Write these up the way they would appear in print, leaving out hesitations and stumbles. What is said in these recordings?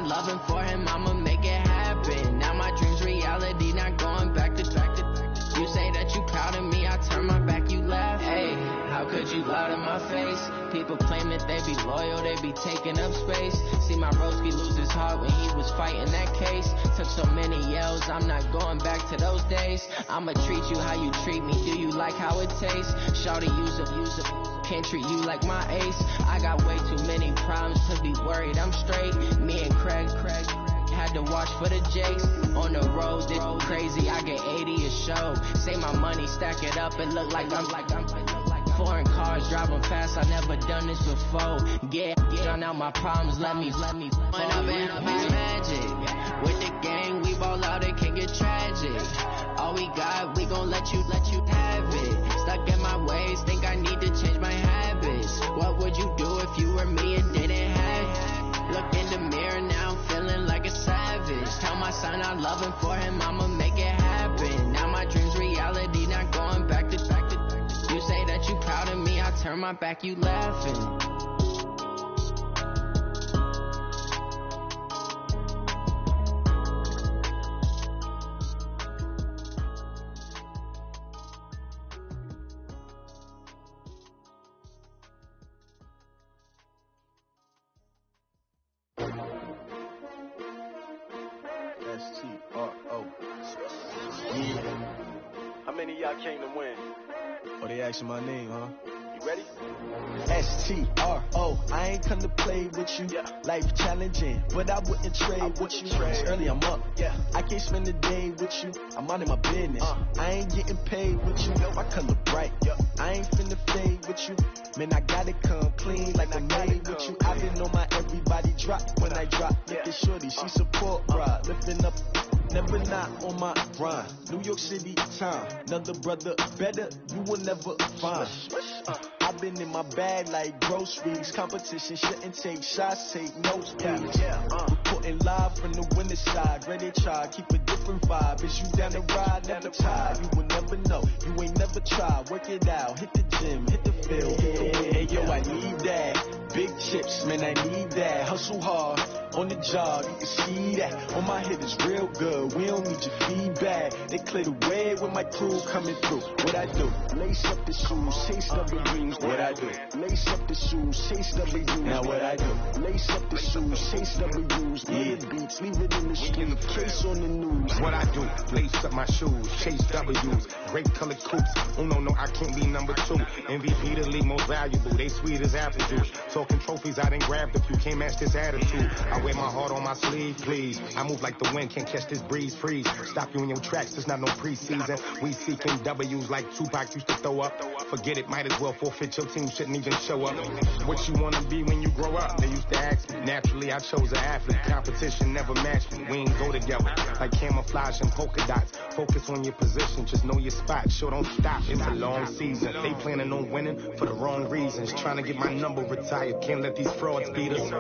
I love him for him, I'ma make it happen. Now my dream's reality, not going back to you say that you proud of me, I turn my back, you laugh. Hey, how could you lie to my face? People claim that they be loyal, they be taking up space. See my broski lose his heart when he was fighting that case. Took so many yells, I'm not going back to those days. I'ma treat you how you treat me, do you like how it tastes? Shawty, use up, can't treat you like my ace. I got way too many problems to be worried, I'm straight. Me and Craig had to watch for the Jakes. On the road, it's crazy, I get 80 a show. Say my money, stack it up, it look like I'm foreign cars, driving fast, I never done this before. Get out my problems, let me When I've been up is magic. With the gang, we ball out, it can get tragic. All we got, we gon' let you have it. Stuck in my ways, think I need to change my habits. What would you do if you were me and didn't have it? Look in the mirror now, I'm feeling like a savage. Tell my son I love him for him, I'ma make it happen. Now my dream's reality, not going back to you say that you proud of me, I turn my back, you laughing. S-T-R-O. Yeah. How many of y'all came to win? Oh, they asking my name, huh? You ready? S-T-R-O. I ain't come to play with you. Yeah. Life challenging, but I wouldn't trade with you. It's early, I'm up. Yeah. I can't spend the day with you. I'm minding my business. I ain't getting paid with you. My color bright. Yeah. I ain't finna fade with you. Man, I gotta come clean like I'm made with you. I been on my everybody drop when I drop. Look at shorty, she support, bruh. Lifting up. Never not on my grind. New York City time. Another brother better, you will never find. I've been in my bag like groceries. Competition shouldn't take shots, take notes, please. Reporting live from the winter side. Ready to try, keep a different vibe. Is you down the ride, never tired. You will never know, you ain't never tried. Work it out, hit the gym, hit the field. Hey yo, I need that. Big chips, man, I need that. Hustle hard. On the job, you can see that. On my head is real good. We don't need your feedback. They clear the way when my crew coming through. What I do? Lace up the shoes, chase W's. What I do? Lace up the shoes, chase W's. Now what I do? Lace up the shoes, chase W's. Yeah, beats, leave it in the street. Case on the news. What I do? Lace up my shoes, chase W's. Great colored coops. Oh no, I can't be number 2. MVP the league most valuable. They sweet as apple juice. Talking trophies, I done grabbed a few. Can't match this attitude. I wear my heart on my sleeve, please. I move like the wind, can't catch this breeze, freeze. Stop you in your tracks, there's not no preseason. We seeking W's like Tupac used to throw up. Forget it, might as well forfeit, your team shouldn't even show up. What you wanna be when you grow up? They used to ask me. Naturally, I chose an athlete. Competition never matched me. We ain't go together like camouflage and polka dots. Focus on your position, just know your spot. Sure, don't stop, it's a long season. They planning on winning for the wrong reasons. Trying to get my number retired, can't let these frauds beat us.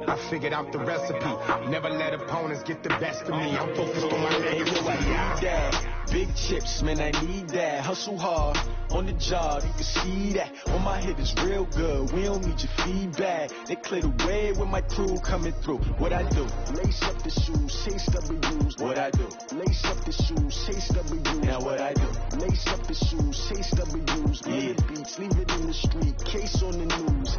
I figured out the recipe. Never let opponents get the best of me. I'm focused on my legacy. I need that. Big chips, man, I need that. Hustle hard on the job, you can see that. On my head is real good. We don't need your feedback. They clear the way when my crew coming through. What I do? Lace up the shoes, chase W's. What I do? Lace up the shoes, chase W's. Now what I do? Lace up the shoes, chase W's. Yeah, beats, leave it in the street. Case on the news.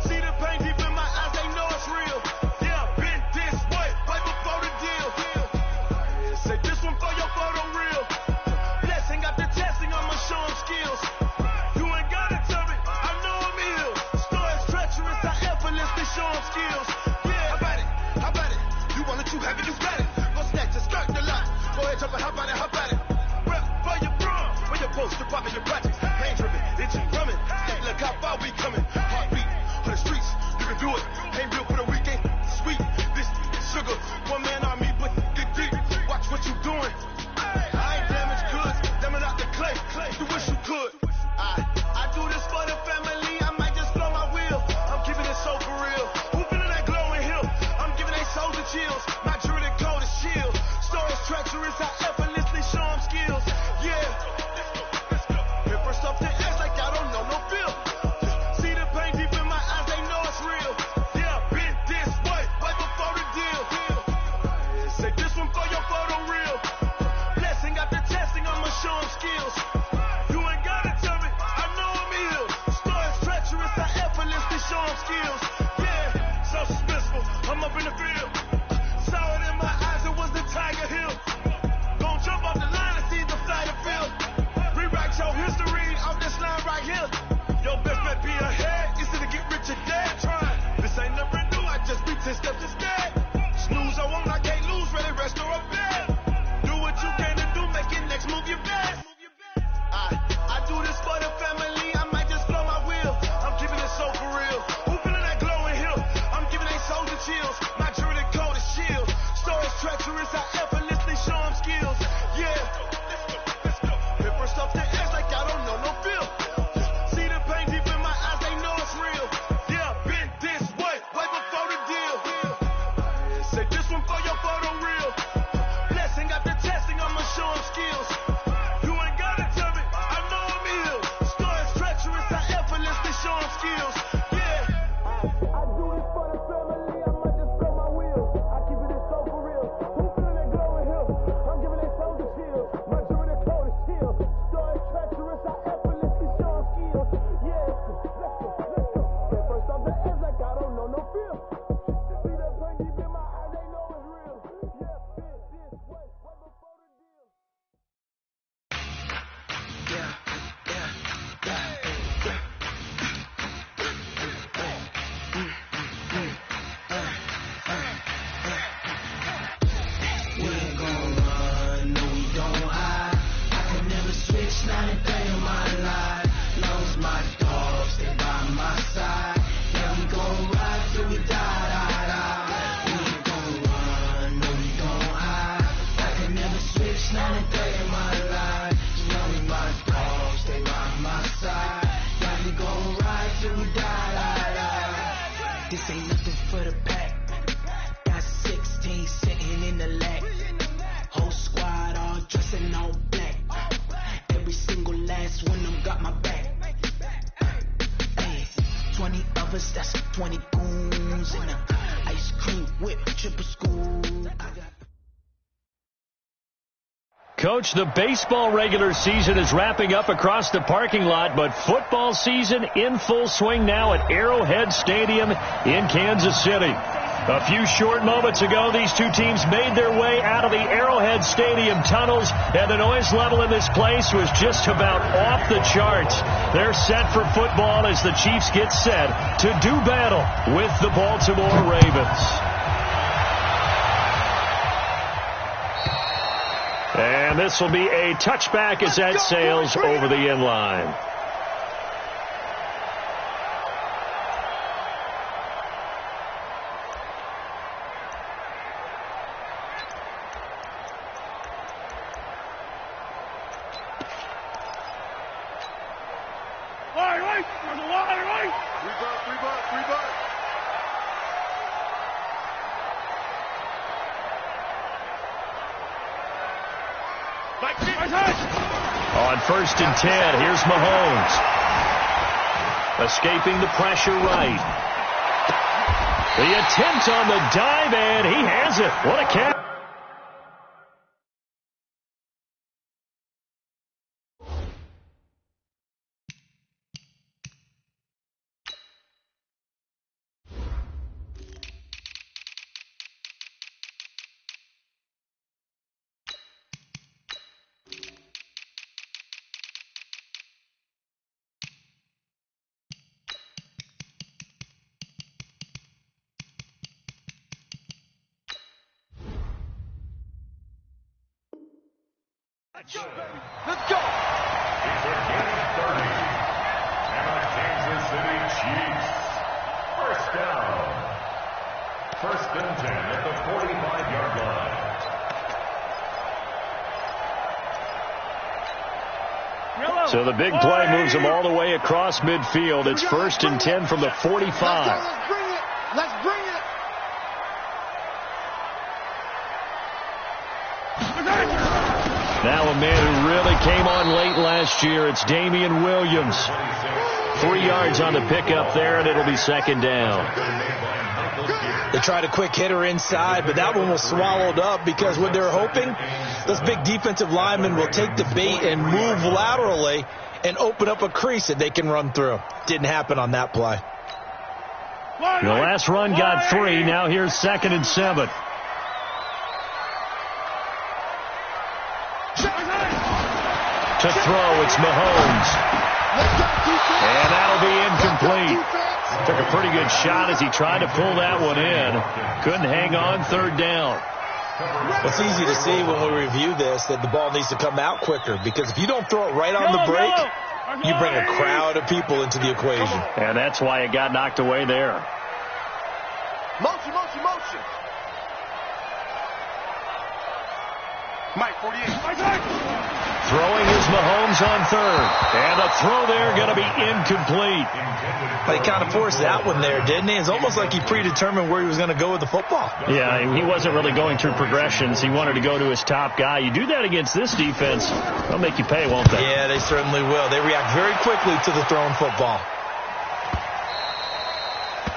See the pain deep in my skills. Yeah, so suspenseful. I'm up in the field. Saw it in my eyes, it was the Tiger Hill. Gon' jump off the line and see the flight of field. Rewrite your history off this line right here. Your best bet be ahead, easy to get rich or dead. Trying, this ain't never new, I just be 10 steps instead. Snooze, I won't, I can't lose, ready, rest or a bed. Do what you can to do, make it next move your best. I do this for the family, I might just blow my wheel. I'm keeping it so for real. Who feeling that glowing hill? I'm giving they soldier chills. My jewelry coat is shield. Storage treacherous, I effortlessly show them skills. Yeah, let's go. Paper stuff the edge like I don't know no feel. See the pain deep in my eyes, they know it's real. Yeah, been this way before the deal. Say this one for your photo reel. Blessing after testing, I'ma show them skills. You ain't gotta tell me, I know I'm ill. Storage treacherous, I effortlessly show them skills. Yeah, I do this for the family, I might just blow my wheel. I keep it so for real. Who feeling that glowing hill? I'm giving they soldier chills. My jewelry coat is shield. Storage treacherous, I effortlessly show them skills. Yeah, let's go. Get first off the edge like I don't know no feel. See that pain deep in my eyes, they know it's real. Yeah, been this way before the deal. We ain't gon' run, no we don't hide. I can never switch, not a day in my life. Long as my dogs stay by my side. Yeah, we gon' ride till we die. We ain't gon' run, no we don't hide. I can never switch, not a day in my life. Long as my dogs stay by my side. Yeah, we gon' ride till we die. This ain't nothing for the pack. Got 16 sitting in the lap. Whole squad all dressed in all black. Every single last one of them got my back. Hey, 20 of us, that's 20 goons in a ice cream whip, triple school. I got Coach, the baseball regular season is wrapping up across the parking lot, but football season in full swing now at Arrowhead Stadium in Kansas City. A few short moments ago, these two teams made their way out of the Arrowhead Stadium tunnels, and the noise level in this place was just about off the charts. They're set for football as the Chiefs get set to do battle with the Baltimore Ravens. And this will be a touchback as that sails over the end line. On 1st and 10, here's Mahomes. Escaping the pressure right. The attempt on the dive, and he has it. What a catch. Let's go, baby. Let's go. It's a game of 30. And the Kansas City Chiefs. First down. 1st and 10 at the 45-yard line. So the big play moves them all the way across midfield. It's 1st and 10 from the 45. Let's bring it. Let's bring it. Now a man who really came on late last year, it's Damian Williams. 3 yards on the pickup there, and it'll be 2nd down. They tried a quick hitter inside, but that one was swallowed up because what they're hoping, those big defensive linemen will take the bait and move laterally and open up a crease that they can run through. Didn't happen on that play. The last run got 3. Now here's 2nd and 7. To throw, it's Mahomes. And that'll be incomplete. Took a pretty good shot as he tried to pull that one in. Couldn't hang on 3rd down. It's easy to see when we review this that the ball needs to come out quicker, because if you don't throw it right on the break, you bring a crowd of people into the equation. And that's why it got knocked away there. Motion. Mike, 48. Throwing is Mahomes on 3rd. And the throw there going to be incomplete. But he kind of forced that one there, didn't he? It's almost like he predetermined where he was going to go with the football. Yeah, he wasn't really going through progressions. He wanted to go to his top guy. You do that against this defense, they'll make you pay, won't they? Yeah, they certainly will. They react very quickly to the thrown football.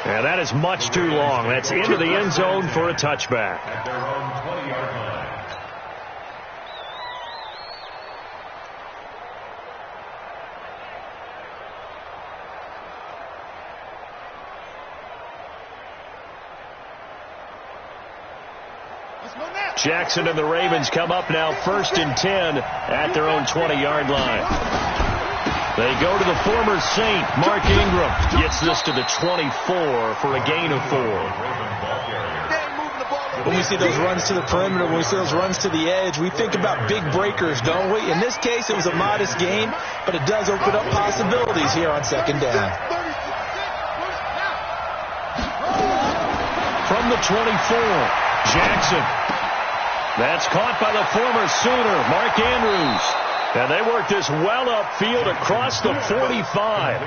Yeah, that is much too long. That's into the end zone for a touchback. At their own 20-yard line. Jackson and the Ravens come up now 1st and 10 at their own 20-yard line. They go to the former Saint. Mark Ingram gets this to the 24 for a gain of 4. When we see those runs to the perimeter, when we see those runs to the edge, we think about big breakers, don't we? In this case, it was a modest gain, but it does open up possibilities here on 2nd down. From the 24, Jackson. That's caught by the former Sooner, Mark Andrews. And they work this well upfield across the 45.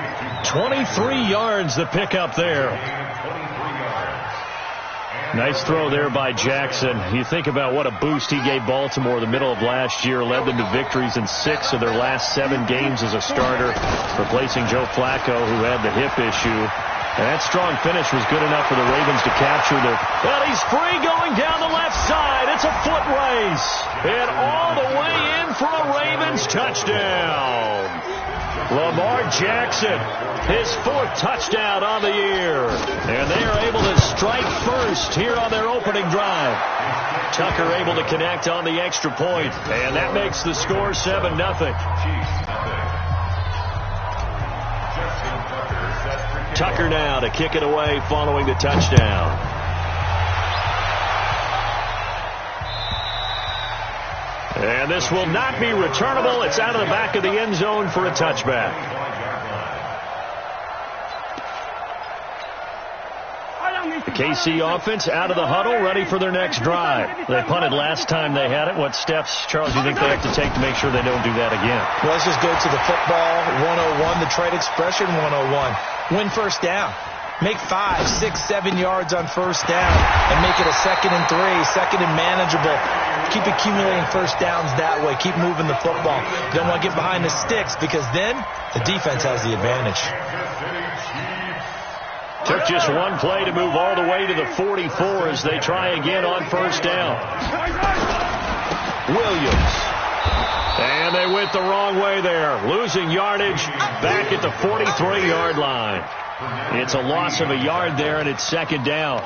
23 yards the pickup there. Nice throw there by Jackson. You think about what a boost he gave Baltimore the middle of last year. Led them to victories in 6 of their last 7 games as a starter, replacing Joe Flacco, who had the hip issue. And that strong finish was good enough for the Ravens to capture their... Well, he's free going down the left side. It's a foot race. And all the way in for a Ravens touchdown. Lamar Jackson, his 4th touchdown on the year. And they are able to strike first here on their opening drive. Tucker able to connect on the extra point. And that makes the score 7-0. Tucker now to kick it away following the touchdown. And this will not be returnable. It's out of the back of the end zone for a touchback. The KC offense out of the huddle, ready for their next drive. They punted last time they had it. What steps, Charles, do you think they have to take to make sure they don't do that again? Well, let's just go to the football 101, the trade expression 101. Win 1st down. Make 5, 6, 7 yards on 1st down and make it a 2nd and 3, 2nd and manageable. Keep accumulating 1st downs that way. Keep moving the football. You don't want to get behind the sticks, because then the defense has the advantage. Took just one play to move all the way to the 44 as they try again on 1st down. Williams. And they went the wrong way there. Losing yardage back at the 43-yard line. It's a loss of a yard there, and it's 2nd down.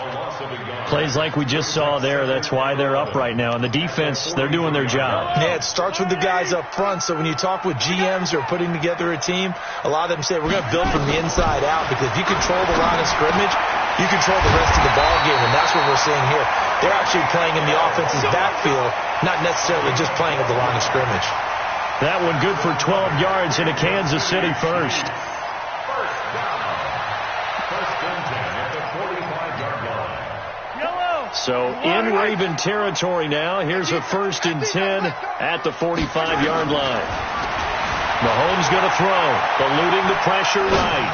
Plays like we just saw there. That's why they're up right now. And the defense, they're doing their job. Yeah, it starts with the guys up front. So when you talk with GMs who are putting together a team, a lot of them say, we're going to build from the inside out, because if you control the line of scrimmage, you control the rest of the ball game, and that's what we're seeing here. They're actually playing in the offense's backfield, not necessarily just playing at the line of scrimmage. That one good for 12 yards into Kansas City first. So in Raven territory now. Here's a 1st and 10 at the 45-yard line. Mahomes going to throw, eluding the pressure right.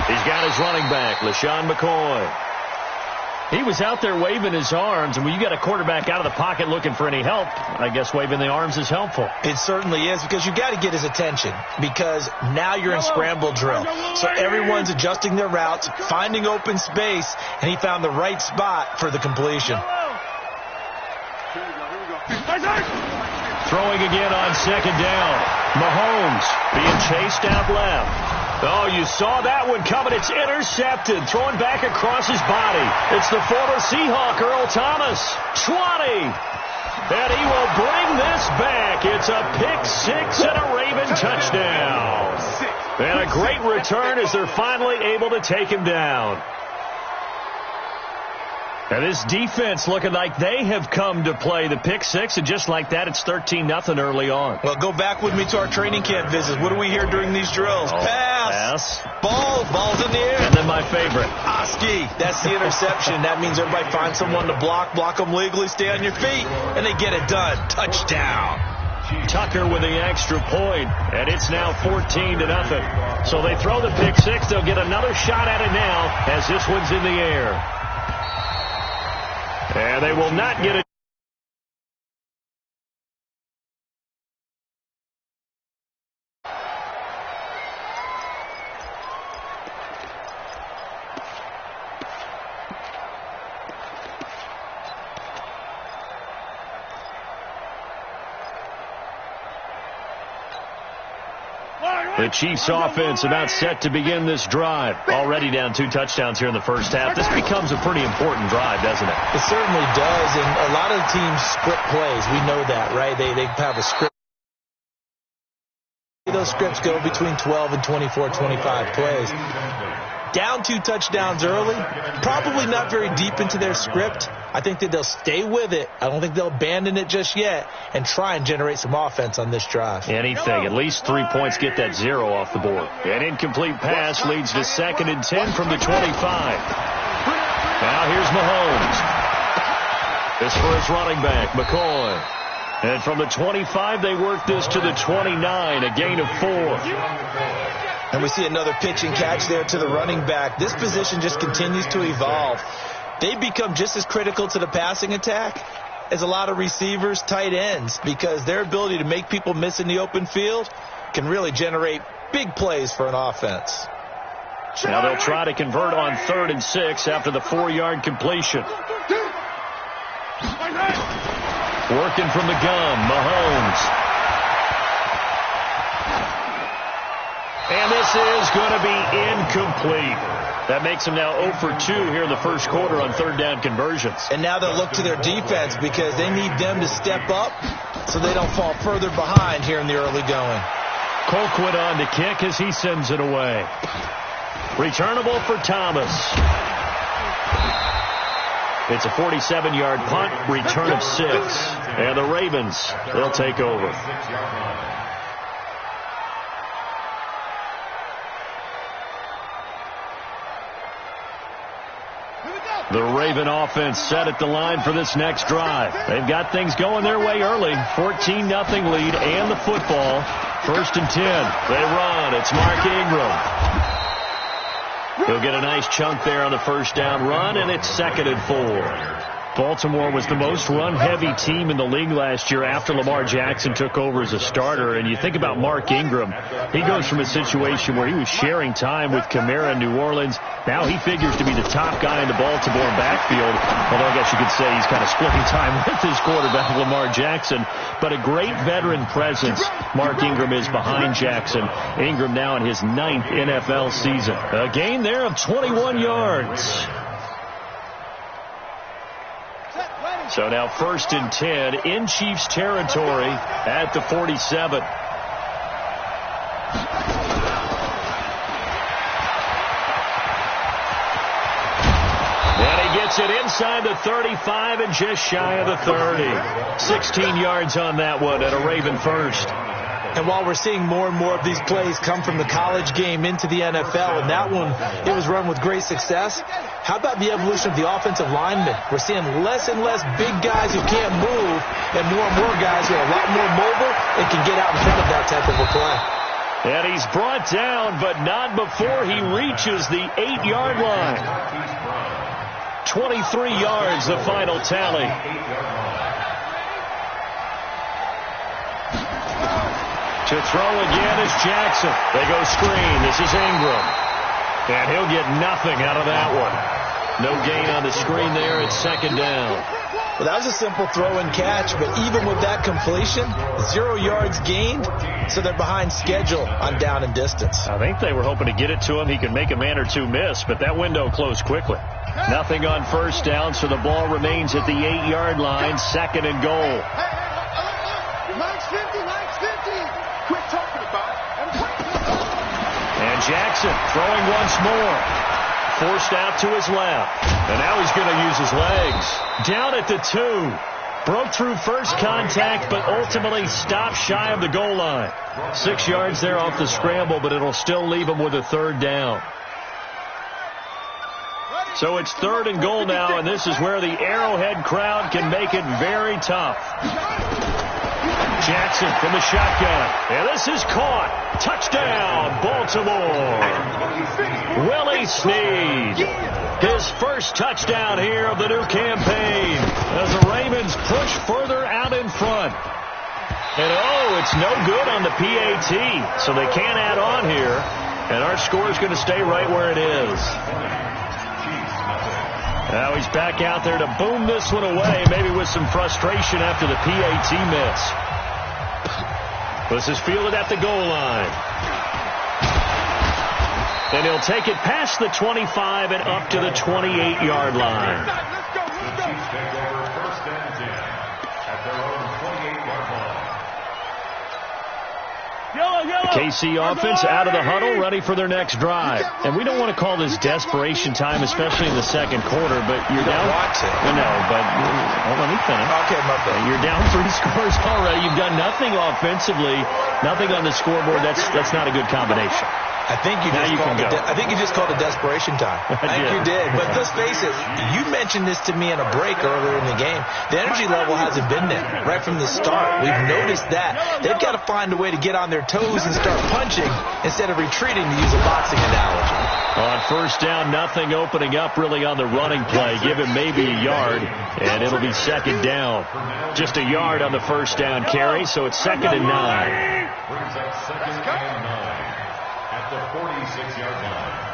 He's got his running back, LaShawn McCoy. He was out there waving his arms, and when you got a quarterback out of the pocket looking for any help, I guess waving the arms is helpful. It certainly is, because you got to get his attention, because now you're in scramble drill. So everyone's adjusting their routes, finding open space, and he found the right spot for the completion. Throwing again on 2nd down. Mahomes being chased out left. Oh, you saw that one coming. It's intercepted. Throwing back across his body. It's the former Seahawk, Earl Thomas. 20. And he will bring this back. It's a pick-6 and a Raven touchdown. And a great return as they're finally able to take him down. And this defense looking like they have come to play the pick-6, and just like that, it's 13-0 early on. Well, go back with me to our training camp visits. What do we hear during these drills? Pass. Balls in the air. And then my favorite. Oski. That's the interception. That means everybody finds someone to block them legally, stay on your feet, and they get it done. Touchdown. Tucker with the extra point, and it's now 14-0. So they throw the pick-6. They'll get another shot at it now as this one's in the air. And they will not get it. The Chiefs offense about set to begin this drive. Already down 2 touchdowns here in the first half. This becomes a pretty important drive, doesn't it? It certainly does, and a lot of the teams script plays. We know that, right? They have a script. Those scripts go between 12 and 24, 25 plays. Down 2 touchdowns early, probably not very deep into their script. I think that they'll stay with it. I don't think they'll abandon it just yet and try and generate some offense on this drive. Anything. At least 3 points, get that 0 off the board. An incomplete pass leads to 2nd and 10 from the 25. Now here's Mahomes. This for his running back, McCoy. And from the 25, they work this to the 29, a gain of 4. And we see another pitch and catch there to the running back. This position just continues to evolve. They become just as critical to the passing attack as a lot of receivers, tight ends, because their ability to make people miss in the open field can really generate big plays for an offense. Now they'll try to convert on 3rd and 6 after the 4-yard completion. Working from the gun, Mahomes. And this is going to be incomplete. That makes them now 0 for 2 here in the first quarter on 3rd down conversions. And now they'll look to their defense because they need them to step up so they don't fall further behind here in the early going. Colquitt on to kick as he sends it away. Returnable for Thomas. It's a 47-yard punt, return of 6. And the Ravens, they'll take over. The Raven offense set at the line for this next drive. They've got things going their way early. 14-0 lead and the football. 1st and 10. They run. It's Mark Ingram. He'll get a nice chunk there on the 1st down run, and it's 2nd and 4. Baltimore was the most run-heavy team in the league last year after Lamar Jackson took over as a starter. And you think about Mark Ingram, he goes from a situation where he was sharing time with Kamara in New Orleans. Now he figures to be the top guy in the Baltimore backfield, although I guess you could say he's kind of splitting time with his quarterback, Lamar Jackson. But a great veteran presence, Mark Ingram is behind Jackson. Ingram now in his 9th NFL season. A gain there of 21 yards. So now 1st and 10 in Chiefs territory at the 47. And he gets it inside the 35 and just shy of the 30. 16 yards on that one and a Raven first. And while we're seeing more and more of these plays come from the college game into the NFL, and that one, it was run with great success, how about the evolution of the offensive linemen? We're seeing less and less big guys who can't move and more guys who are a lot more mobile and can get out in front of that type of a play. And he's brought down, but not before he reaches the 8-yard line. 23 yards, the final tally. To throw again is Jackson. They go screen. This is Ingram. And he'll get nothing out of that one. No gain on the screen there. It's 2nd down. Well, that was a simple throw and catch, but even with that completion, 0 yards gained, so they're behind schedule on down and distance. I think they were hoping to get it to him. He could make a man or two miss, but that window closed quickly. Nothing on first down, so the ball remains at the 8-yard line, 2nd and goal. Max 50. Quit talking about it. And Jackson throwing once more. Forced out to his left. And now he's going to use his legs. Down at the 2. Broke through first contact, but ultimately stopped shy of the goal line. 6 yards there off the scramble, but it'll still leave him with a 3rd down. So it's 3rd and goal now, and this is where the Arrowhead crowd can make it very tough. Jackson from the shotgun. And this is caught. Touchdown, Baltimore. Willie Snead. His first touchdown here of the new campaign as the Ravens push further out in front. And it's no good on the PAT, so they can't add on here. And our score is going to stay right where it is. Now he's back out there to boom this one away, maybe with some frustration after the PAT miss. This is fielded at the goal line. And he'll take it past the 25 and up to the 28-yard line. The Chiefs take over 1st and 10 at their own 28-yard line. KC offense out of the huddle, ready for their next drive. And we don't want to call this desperation time, especially in the 2nd quarter, but you're down. No, but let me finish. Okay, my bad. You're down 3 scores already. You've done nothing offensively, nothing on the scoreboard. That's not a good combination. I think you just called it desperation time. I think you did. But let's face it, you mentioned this to me in a break earlier in the game. The energy level hasn't been there right from the start. We've noticed that. They've got to find a way to get on their toes and start punching instead of retreating, to use a boxing analogy. On first down, nothing opening up really on the running play. Give him maybe a yard, and it'll be 2nd down. Just a yard on the first down carry, so it's 2nd and 9. Brings up 2nd and 9 at the 46-yard line.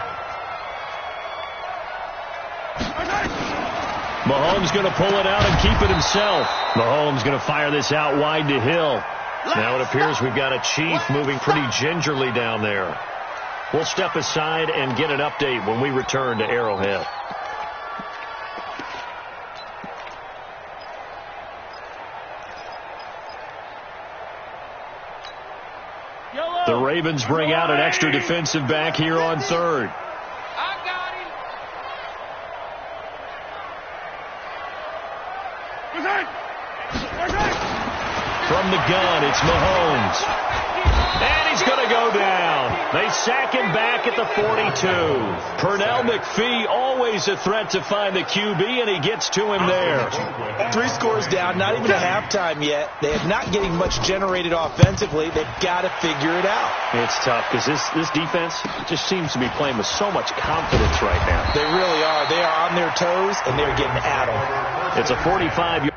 Mahomes going to pull it out and keep it himself. Mahomes going to fire this out wide to Hill. Now it appears we've got a Chief moving pretty gingerly down there. We'll step aside and get an update when we return to Arrowhead. The Ravens bring out an extra defensive back here on 3rd. From the gun, it's Mahomes. And he's going to go down. They sack him back at the 42. Pernell McPhee, always a threat to find the QB, and he gets to him there. 3 scores down, not even a halftime yet. They are not getting much generated offensively. They've got to figure it out. It's tough because this defense just seems to be playing with so much confidence right now. They really are. They are on their toes, and they're getting at them. It's a 45-yard.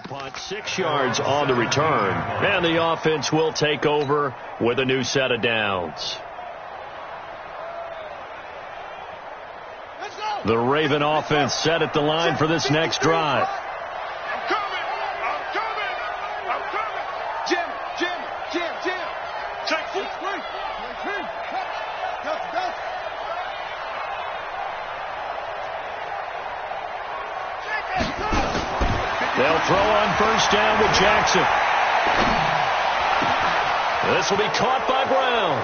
Punt, 6 yards on the return, and the offense will take over with a new set of downs. The Raven offense set at the line for this next drive. I'm coming. Jim. Check 6, wait. They'll throw on first down with Jackson. This will be caught by Brown.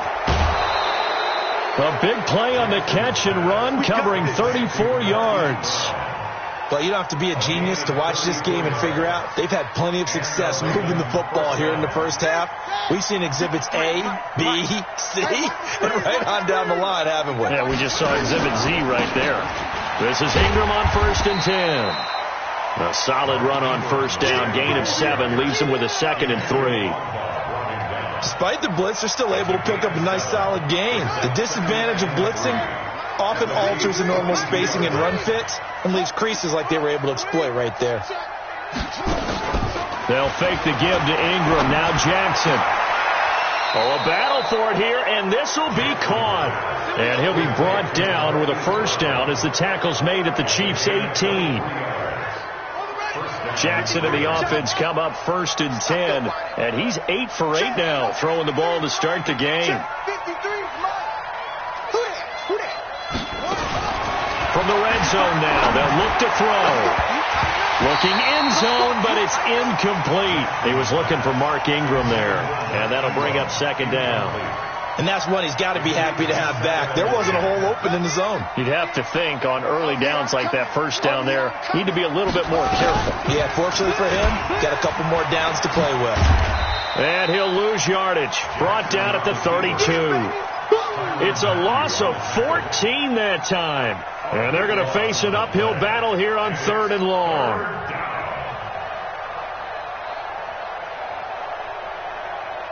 A big play on the catch and run, covering 34 yards. Well, you don't have to be a genius to watch this game and figure out they've had plenty of success moving the football here in the first half. We've seen exhibits A, B, C, and right on down the line, haven't we? Yeah, we just saw exhibit Z right there. This is Ingram on 1st and 10. A solid run on first down, gain of 7, leaves them with a 2nd and 3. Despite the blitz, they're still able to pick up a nice solid gain. The disadvantage of blitzing, often alters the normal spacing and run fits and leaves creases like they were able to exploit right there. They'll fake the give to Ingram. Now Jackson. Oh, a battle for it here, and this will be caught. And he'll be brought down with a first down as the tackle's made at the Chiefs' 18. Jackson and the offense come up 1st and 10, and he's 8 for 8 now, throwing the ball to start the game. From the red zone now, they'll look to throw. Looking in zone, but it's incomplete. He was looking for Mark Ingram there, and that'll bring up 2nd down. And that's one he's got to be happy to have back. There wasn't a hole open in the zone. You'd have to think on early downs like that first down there, need to be a little bit more careful. Yeah, fortunately for him, got a couple more downs to play with. And he'll lose yardage. Brought down at the 32. It's a loss of 14 that time. And they're going to face an uphill battle here on 3rd and long.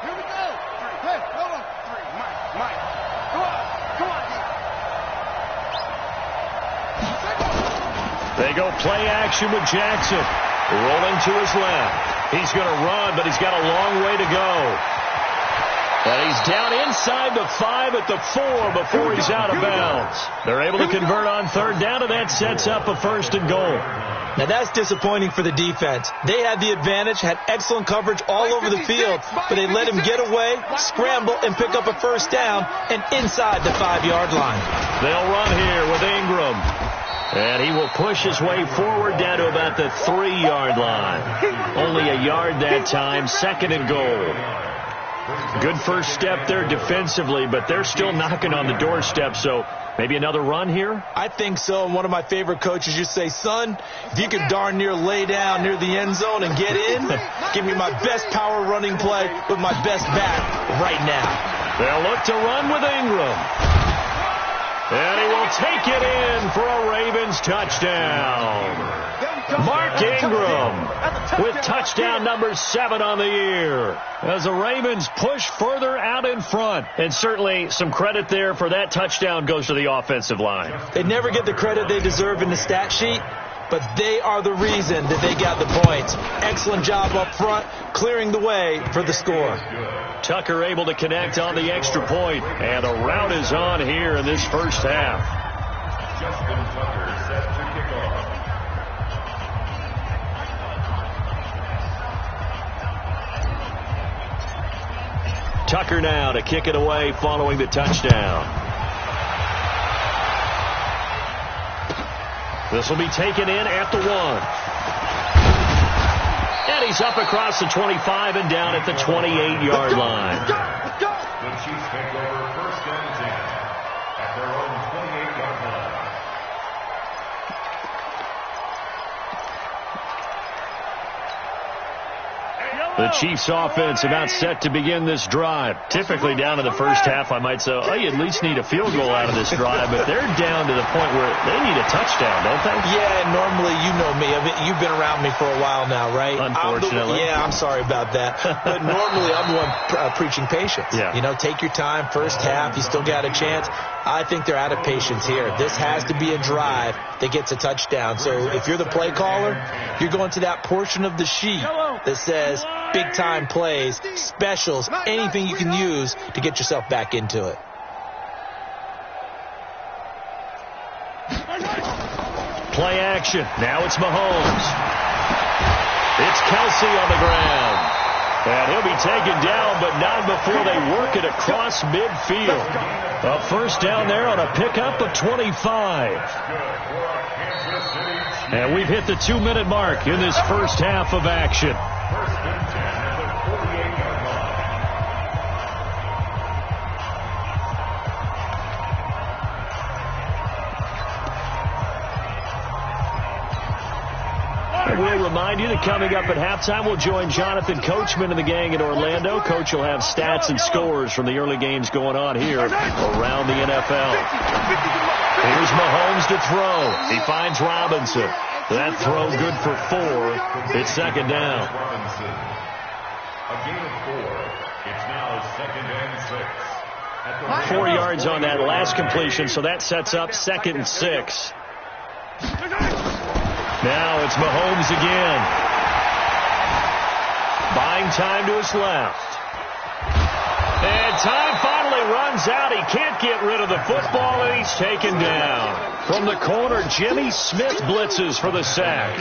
Here we go. Hey, hold on. 3, Mike. Come on, They go play action with Jackson. Rolling to his left. He's going to run, but he's got a long way to go. And he's down inside the 5 at the 4 before he's out of bounds. They're able to convert on 3rd down, and that sets up a 1st and goal. Now that's disappointing for the defense. They had the advantage, had excellent coverage all over the field, but they let him get away, scramble, and pick up a 1st down and inside the 5-yard line. They'll run here with Ingram. And he will push his way forward down to about the 3-yard line. Only a yard that time, 2nd and goal. Good first step there defensively, but they're still knocking on the doorstep, so maybe another run here? I think so. And one of my favorite coaches used to say, son, if you can darn near lay down near the end zone and get in, give me my best power running play with my best back right now. They'll look to run with Ingram. And he will take it in for a Ravens touchdown. Mark Ingram with touchdown number 7 on the year as the Ravens push further out in front. And certainly some credit there for that touchdown goes to the offensive line. They never get the credit they deserve in the stat sheet, but they are the reason that they got the points. Excellent job up front, clearing the way for the score. Tucker able to connect on the extra point, and the route is on here in this first half. Justin Tucker set to kick off. Tucker now to kick it away following the touchdown. This will be taken in at the 1. And he's up across the 25 and down at the 28-yard line. The Chiefs take over 1st and 10 at their own 28-yard line. The Chiefs offense about set to begin this drive. Typically down in the first half, I might say, oh, you at least need a field goal out of this drive, but they're down to the point where they need a touchdown, don't they? Yeah, normally, you know me. You've been around me for a while now, right? Unfortunately. I'm sorry about that. But normally, I'm the one preaching patience. Yeah. You know, take your time, first half, you still got a chance. I think they're out of patience here. This has to be a drive that gets a touchdown. So if you're the play caller, you're going to that portion of the sheet that says big-time plays, specials, anything you can use to get yourself back into it. Play action. Now it's Mahomes. It's Kelsey on the ground. And he'll be taken down, but not before they work it across midfield. A first down there on a pickup of 25. And we've hit the 2-minute mark in this first half of action. 1st and 10 at the 48-yard line. We'll remind you that coming up at halftime, we'll join Jonathan Coachman and the gang in Orlando. Coach will have stats and scores from the early games going on here around the NFL. Here's Mahomes to throw. He finds Robinson. That throw good for 4. It's 2nd down. Robinson. A gain of 4. It's now 2nd and 6. 4 yards on that last completion, so that sets up 2nd and 6. Now it's Mahomes again. Buying time to his left. And time finally runs out. He can't get rid of the football, and he's taken down. From the corner, Jimmy Smith blitzes for the sack.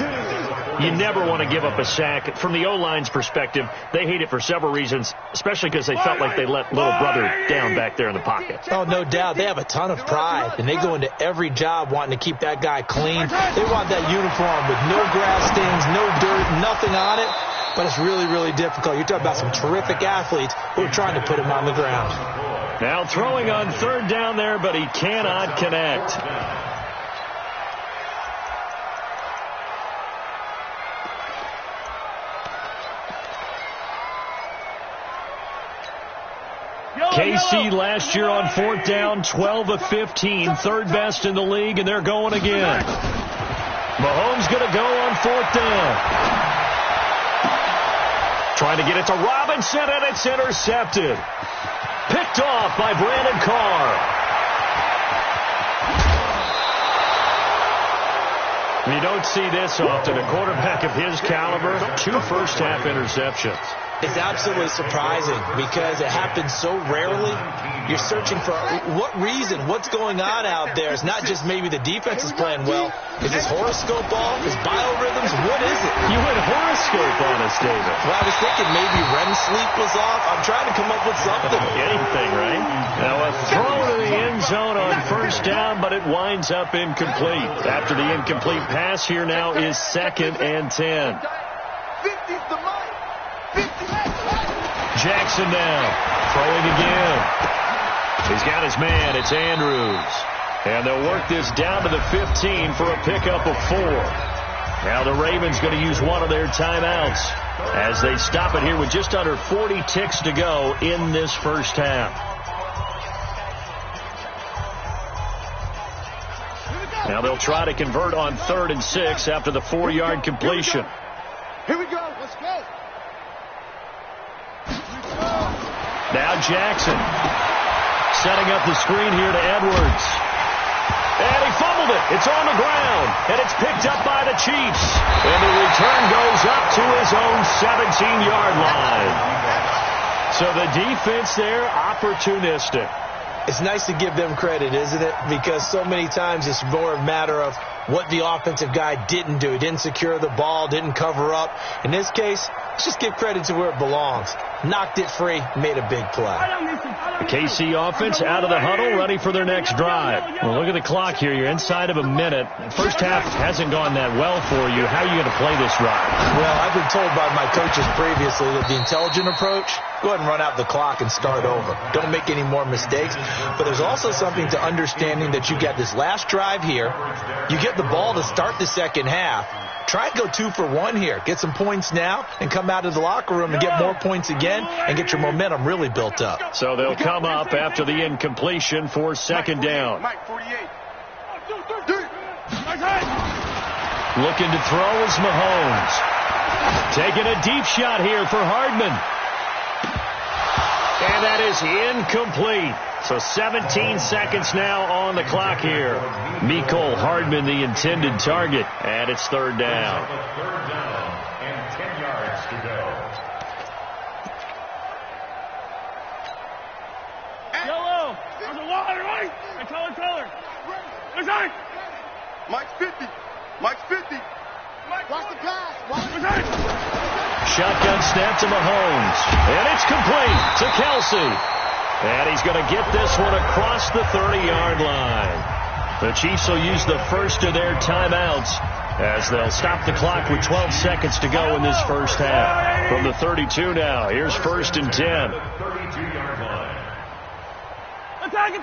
You never want to give up a sack. From the O-line's perspective, they hate it for several reasons, especially because they felt like they let little brother down back there in the pocket. Oh, no doubt. They have a ton of pride, and they go into every job wanting to keep that guy clean. They want that uniform with no grass stains, no dirt, nothing on it. But it's really, really difficult. You're talking about some terrific athletes who are trying to put him on the ground. Now throwing on 3rd down there, but he cannot connect. KC last year on 4th down, 12 of 15, 3rd best in the league, and they're going again. Mahomes going to go on 4th down. Trying to get it to Robinson, and it's intercepted. Picked off by Brandon Carr. You don't see this often. A quarterback of his caliber, 2 first-half interceptions. It's absolutely surprising because it happens so rarely. You're searching for what reason, what's going on out there. It's not just maybe the defense is playing well. Is this horoscope off? Is biorhythms? What is it? You went horoscope on us, David. Well, I was thinking maybe REM sleep was off. I'm trying to come up with something. Anything, right? Now a throw to the end zone on 1st down, but it winds up incomplete. After the incomplete pass, here now is 2nd and 10. Jackson now, throwing again. He's got his man, it's Andrews. And they'll work this down to the 15 for a pickup of 4. Now the Ravens going to use one of their timeouts as they stop it here with just under 40 ticks to go in this first half. Now they'll try to convert on 3rd and 6 after the 4-yard completion. Here we go. Let's go. Now Jackson setting up the screen here to Edwards. And he fumbled it. It's on the ground. And it's picked up by the Chiefs. And the return goes up to his own 17-yard line. So the defense there, opportunistic. It's nice to give them credit, isn't it? Because so many times it's more a matter of what the offensive guy didn't do. He didn't secure the ball, didn't cover up. In this case, let's just give credit to where it belongs. Knocked it free, made a big play. The KC offense out of the huddle, ready for their next drive. Well, look at the clock here. You're inside of a minute. First half hasn't gone that well for you. How are you going to play this drive? Well, I've been told by my coaches previously that the intelligent approach, go ahead and run out the clock and start over. Don't make any more mistakes. But there's also something to understanding that you got this last drive here. You get the ball to start the second half. Try and go 2 for 1 here. Get some points now and come out of the locker room and get more points again and get your momentum really built up. So they'll come up after the incompletion for 2nd down. Looking to throw is Mahomes. Taking a deep shot here for Hardman. And that is incomplete. So 17 seconds now on the clock here. Mecole Hardman, the intended target, and it's 3rd down. 3rd down and 10 yards to go. Yellow. There's a wall on the right. And color. Inside. Mike's 50. Mike's 50. Watch the pass. Inside. Shotgun snap to Mahomes. And it's complete to Kelsey. And he's going to get this one across the 30-yard line. The Chiefs will use the first of their timeouts as they'll stop the clock with 12 seconds to go in this first half. From the 32 now, here's 1st and 10. 32-yard line. Attack!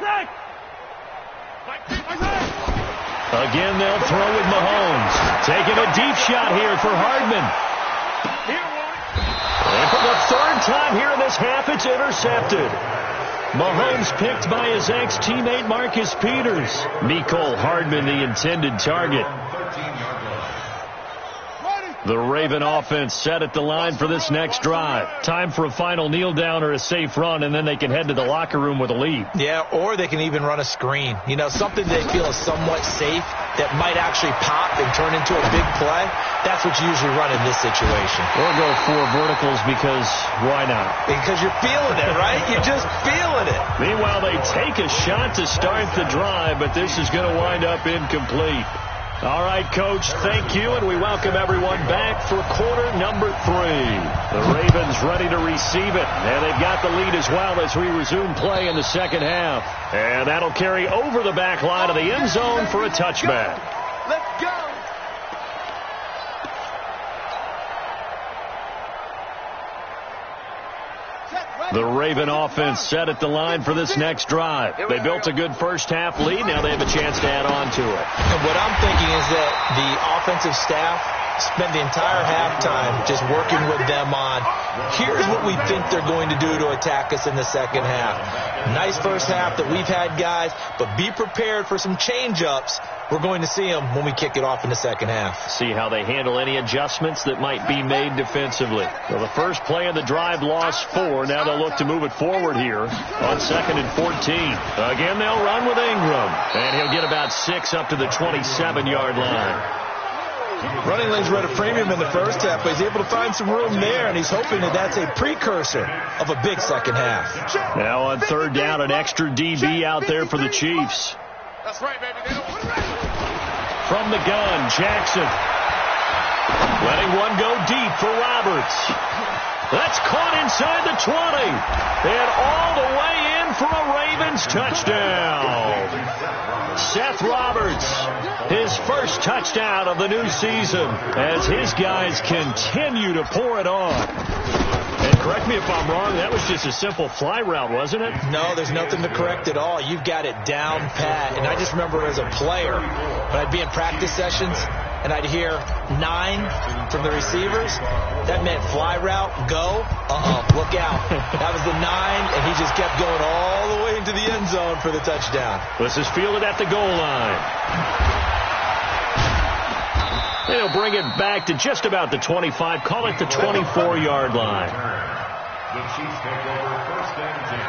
Again, they'll throw with Mahomes. Taking a deep shot here for Hardman. And for the 3rd time here in this half, it's intercepted. Mahomes picked by his ex-teammate Marcus Peters. Mecole Hardman, the intended target. The Raven offense set at the line for this next drive. Time for a final kneel down or a safe run, and then they can head to the locker room with a lead. Yeah, or they can even run a screen. You know, something they feel is somewhat safe that might actually pop and turn into a big play. That's what you usually run in this situation. Or go 4 verticals because why not? Because you're feeling it, right? You're just feeling it. Meanwhile, they take a shot to start the drive, but this is going to wind up incomplete. All right, Coach, thank you, and we welcome everyone back for quarter number 3. The Ravens ready to receive it, and they've got the lead as well as we resume play in the second half. And that'll carry over the back line of the end zone for a touchback. Let's go. The Raven offense set at the line for this next drive. They built a good first-half lead. Now they have a chance to add on to it. And what I'm thinking is that the offensive staff spend the entire halftime just working with them on, here's what we think they're going to do to attack us in the second half. Nice first half that we've had, guys, but be prepared for some change-ups. We're going to see them when we kick it off in the second half. See how they handle any adjustments that might be made defensively. Well, the first play of the drive lost 4. Now they'll look to move it forward here on 2nd and 14. Again, they'll run with Ingram, and he'll get about 6 up to the 27-yard line. Running lanes were at a premium in the first half, but he's able to find some room there, and he's hoping that that's a precursor of a big second half. Now on 3rd down, an extra DB out there for the Chiefs. That's right, baby. From the gun, Jackson. Letting one go deep for Roberts. That's caught inside the 20. And all the way in for a Ravens touchdown. Seth Roberts, his first touchdown of the new season as his guys continue to pour it on. And correct me if I'm wrong, that was just a simple fly route, wasn't it? No, there's nothing to correct at all. You've got it down pat. And I just remember as a player, when I'd be in practice sessions and I'd hear 9 from the receivers, that meant fly route, go, look out. That was the 9, and he just kept going all the way into the end zone for the touchdown. This is fielded at the goal line. They'll bring it back to just about the 25, call it the 24-yard line. The Chiefs take over 1st and 10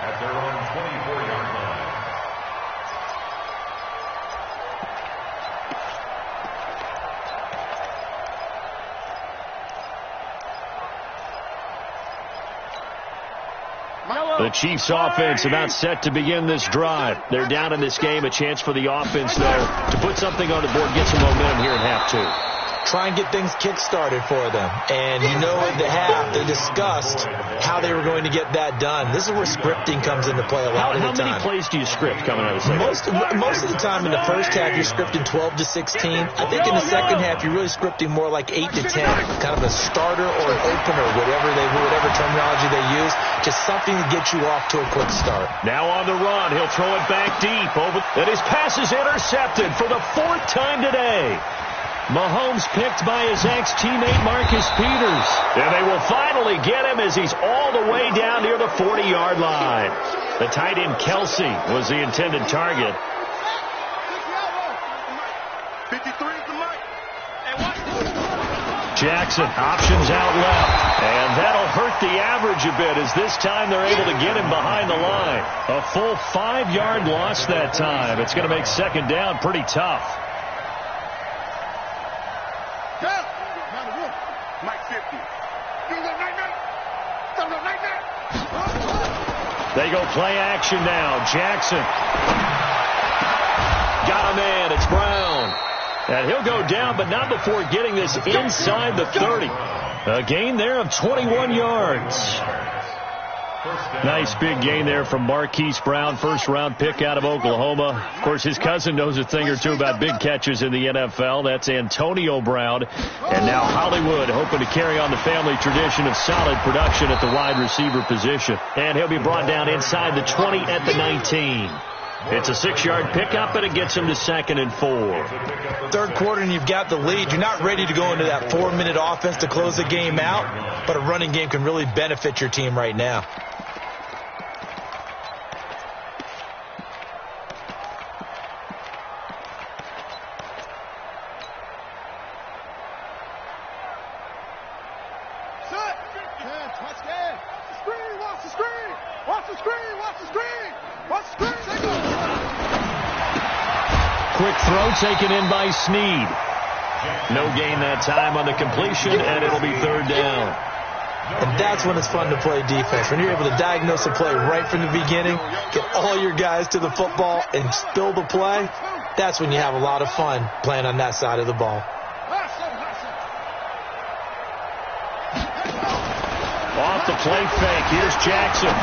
at their own 24-yard line. The Chiefs offense about set to begin this drive. They're down in this game. A chance for the offense there to put something on the board, get some momentum here in half 2. Try and get things kick-started for them. And you know at the half, they discussed how they were going to get that done. This is where scripting comes into play a lot of the time. How many plays do you script coming out of the second? Most of the time in the first half, you're scripting 12 to 16. I think in the second half, you're really scripting more like 8 to 10. Kind of a starter or an opener, whatever terminology they use. Just something to get you off to a quick start. Now on the run, he'll throw it back deep. And his pass is intercepted for the 4th time today. Mahomes picked by his ex-teammate Marcus Peters. And they will finally get him as he's all the way down near the 40-yard line. The tight end Kelsey was the intended target. 53 is the mic. Jackson, options out left. And that'll hurt the average a bit as this time they're able to get him behind the line. A full 5-yard loss that time. It's going to make 2nd down pretty tough. They go play action now. Jackson. Got a man. It's Brown. And he'll go down, but not before getting this inside the 30. A gain there of 21 yards. Nice big gain there from Marquise Brown, 1st-round pick out of Oklahoma. Of course, his cousin knows a thing or two about big catches in the NFL. That's Antonio Brown. And now Hollywood hoping to carry on the family tradition of solid production at the wide receiver position. And he'll be brought down inside the 20 at the 19. It's a 6-yard pickup, and it gets him to 2nd and 4. Third quarter, and you've got the lead. You're not ready to go into that 4-minute offense to close the game out, but a running game can really benefit your team right now. Quick throw taken in by Snead. No gain that time on the completion, and it'll be third down. And that's when it's fun to play defense. When you're able to diagnose a play right from the beginning, get all your guys to the football, and spill the play, that's when you have a lot of fun playing on that side of the ball. Off the play fake, here's Jackson.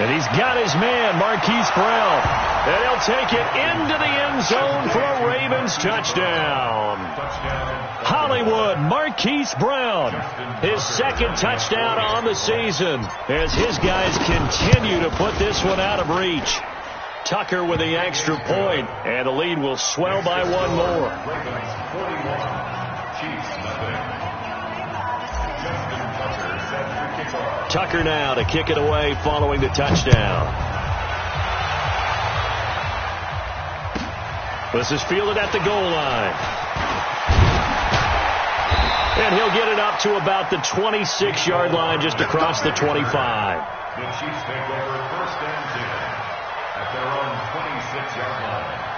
And he's got his man, Marquise Brown. And he'll take it into the end zone for a Ravens touchdown. Hollywood, Marquise Brown, his second touchdown on the season as his guys continue to put this one out of reach. Tucker with the extra point, and the lead will swell by one more. Ravens 41, Chiefs nothing. Justin Tucker set for kickoff. Tucker now to kick it away following the touchdown. This is fielded at the goal line. And he'll get it up to about the 26-yard line, just across the 25. The Chiefs take over first and 10 at their own 26-yard line.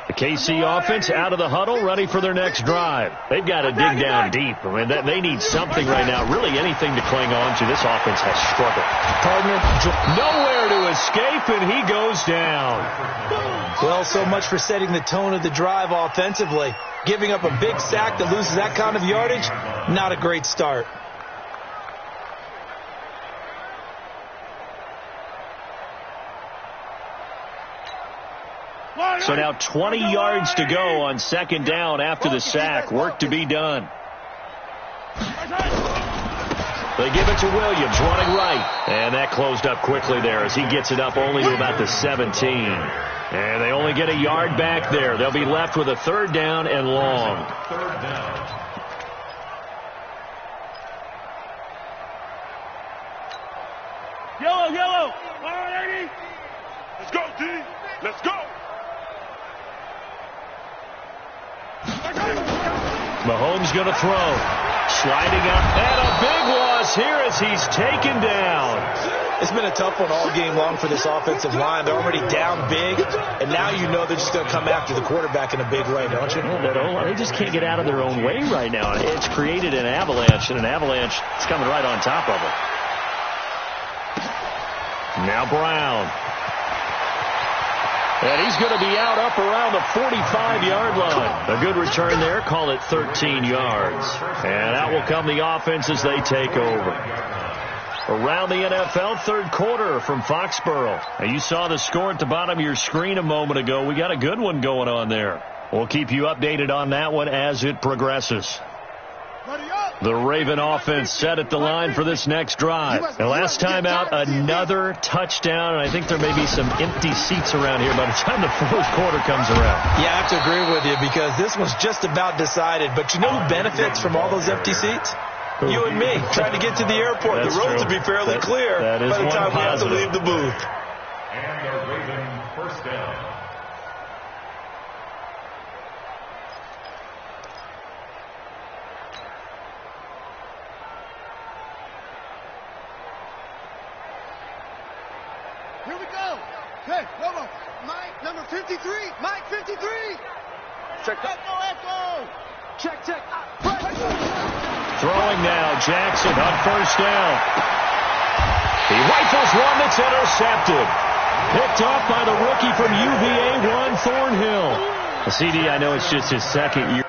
The KC offense out of the huddle, ready for their next drive. They've got to dig down deep. I mean, they need something right now, really anything to cling on to. This offense has struggled. Partner, nowhere to escape, and he goes down. Well, so much for setting the tone of the drive offensively. Giving up a big sack that loses that kind of yardage, not a great start. So now 20 yards to go on second down after the sack. Work to be done. They give it to Williams, running right. And that closed up quickly there as he gets it up only to about the 17. And they only get a yard back there. They'll be left with a third down and long. Third down. Yellow. All right, Eddie. Let's go, D. Let's go. Mahomes going to throw. Sliding up. And a big loss here as he's taken down. It's been a tough one all game long for this offensive line. They're already down big, and now you know they're just going to come after the quarterback in a big way, don't you? Yeah, they just can't get out of their own way right now. It's created an avalanche, and an avalanche is coming right on top of them. Now Brown. And he's going to be out up around the 45-yard line. A good return there. Call it 13 yards. And out will come the offense as they take over. Around the NFL, third quarter from Foxborough. And you saw the score at the bottom of your screen a moment ago. We got a good one going on there. We'll keep you updated on that one as it progresses. The Raven offense set at the line for this next drive. And last time out, another touchdown. And I think there may be some empty seats around here by the time the fourth quarter comes around. Yeah, I have to agree with you because this one's just about decided. But you know who benefits from all those empty seats? You and me, trying to get to the airport. That's the roads true. will be fairly clear by the time we have to positive. leave the booth. And a Raven first down. Here we go. Hey, come on. Mike, number 53. Mike, 53. Check. Echo. Check. Throwing now, Jackson on first down. He rifles one that's intercepted. Picked off by the rookie from UVA, Ron Thornhill. The CD, I know it's just his second year.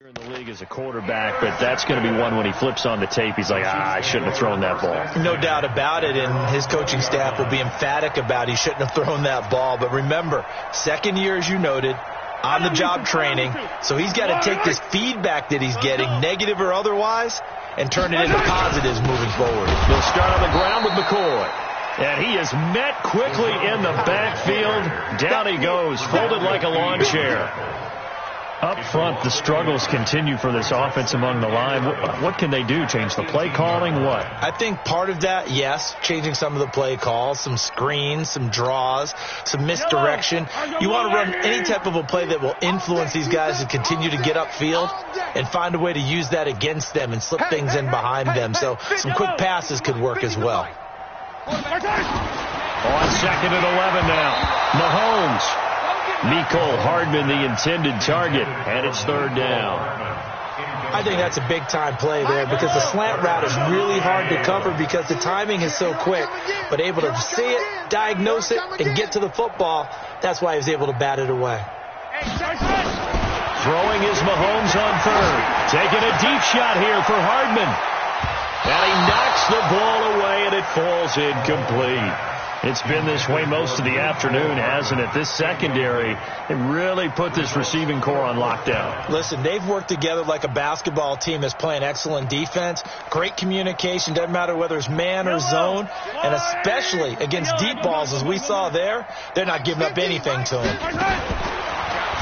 In the league as a quarterback, but that's going to be one when he flips on the tape. He's like, I shouldn't have thrown that ball. No doubt about it, and his coaching staff will be emphatic about he shouldn't have thrown that ball. But remember, second year, as you noted, on-the-job training. So he's got to take this feedback that he's getting, negative or otherwise, and turn it into positives moving forward. They'll start on the ground with McCoy. And he is met quickly in the backfield. Down he goes, folded like a lawn chair. Up front, the struggles continue for this offense among the line. What can they do? Change the play calling? What? I think part of that, yes, changing some of the play calls, some screens, some draws, some misdirection. You want to run any type of a play that will influence these guys to continue to get upfield and find a way to use that against them and slip things in behind them. So some quick passes could work as well. On 2nd and 11 now. Mahomes. Mecole Hardman, the intended target, and it's 3rd down. I think that's a big-time play there because the slant route is really hard to cover because the timing is so quick. But able to see it, diagnose it, and get to the football, that's why he was able to bat it away. Throwing is Mahomes on 3rd. Taking a deep shot here for Hardman. And he knocks the ball away, and it falls incomplete. It's been this way most of the afternoon, hasn't it? This secondary, it really put this receiving core on lockdown. Listen, they've worked together like a basketball team that's playing excellent defense. Great communication, doesn't matter whether it's man or zone. And especially against deep balls, as we saw there, they're not giving up anything to him.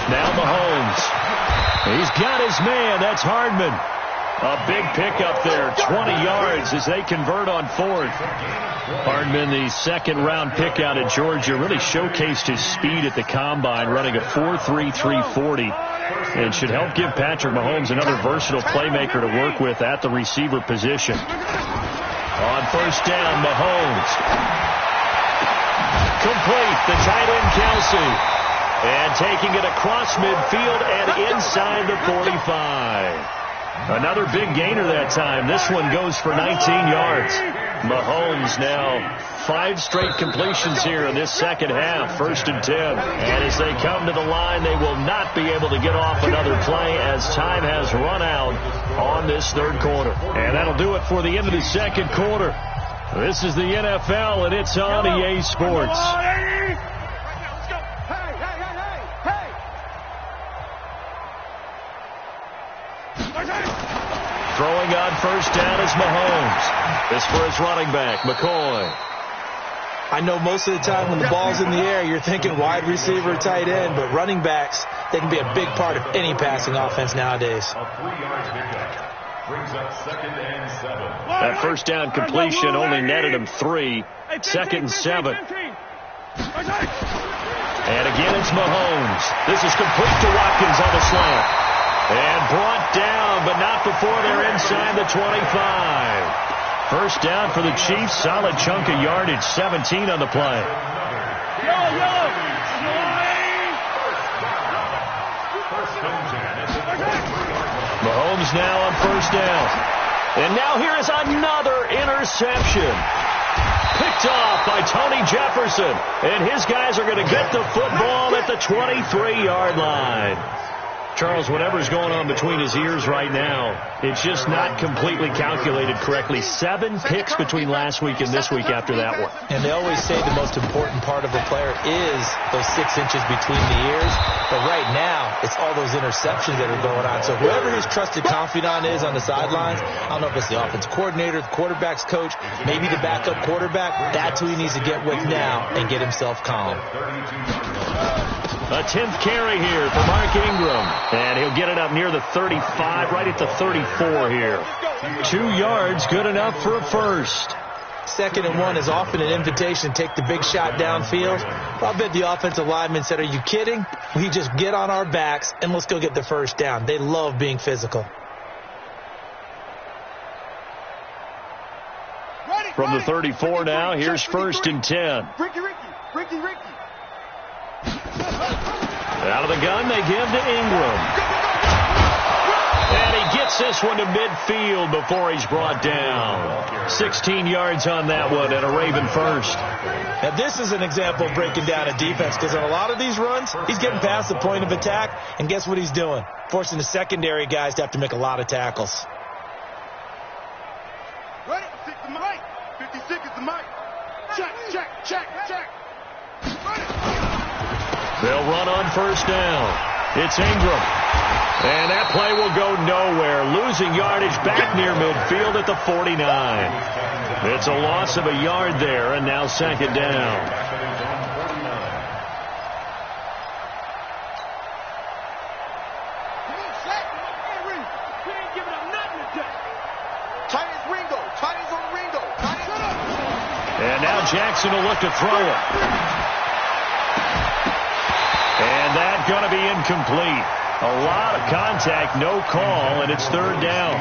Now Mahomes. He's got his man. That's Hardman. A big pickup there, 20 yards as they convert on 4th. Hardman, the 2nd-round pick out of Georgia, really showcased his speed at the combine, running a 4.3 340, and should help give Patrick Mahomes another versatile playmaker to work with at the receiver position. On 1st down, Mahomes. Complete, the tight end Kelsey. And taking it across midfield and inside the 45. Another big gainer that time. This one goes for 19 yards. Mahomes now 5 straight completions here in this second half. 1st and 10. And as they come to the line, they will not be able to get off another play as time has run out on this 3rd quarter. And that'll do it for the end of the 2nd quarter. This is the NFL, and it's on EA Sports. Throwing on 1st down is Mahomes. This for his running back, McCoy. I know most of the time when the ball's in the air, you're thinking wide receiver, tight end, but running backs, they can be a big part of any passing offense nowadays. A 3-yard pickup brings up 2nd and 7. That 1st down completion only netted him 3. 2nd and 7. And again, it's Mahomes. This is complete to Watkins on the slant. And brought down, but not before they're inside the 25. 1st down for the Chiefs. Solid chunk of yardage. 17 on the play. Mahomes now on 1st down. And now here is another interception. Picked off by Tony Jefferson. And his guys are going to get the football at the 23-yard line. Charles, whatever's going on between his ears right now, it's just not completely calculated correctly. 7 picks between last week and this week after that one. And they always say the most important part of a player is those 6 inches between the ears. But right now, it's all those interceptions that are going on. So whoever his trusted confidant is on the sidelines, I don't know if it's the offense coordinator, the quarterback's coach, maybe the backup quarterback, that's who he needs to get with now and get himself calm. A 10th carry here for Mark Ingram. And he'll get it up near the 35, right at the 34 here. 2 yards, good enough for a 1st. 2nd and 1 is often an invitation to take the big shot downfield. I bet the offensive lineman said, are you kidding? We just get on our backs and let's go get the 1st down. They love being physical. From the 34 now, here's 1st and 10. Ricky. Out of the gun, they give to Ingram. And he gets this one to midfield before he's brought down. 16 yards on that one and a Raven 1st. Now, this is an example of breaking down a defense because on a lot of these runs, he's getting past the point of attack, and guess what he's doing? Forcing the secondary guys to have to make a lot of tackles. Ready? 6 the mic. 56 is the mic. Check. Ready. They'll run on 1st down. It's Ingram. And that play will go nowhere, losing yardage back near midfield at the 49. It's a loss of a yard there, and now second down. And now Jackson will look to throw it. And that's going to be incomplete. A lot of contact, no call, and it's third down.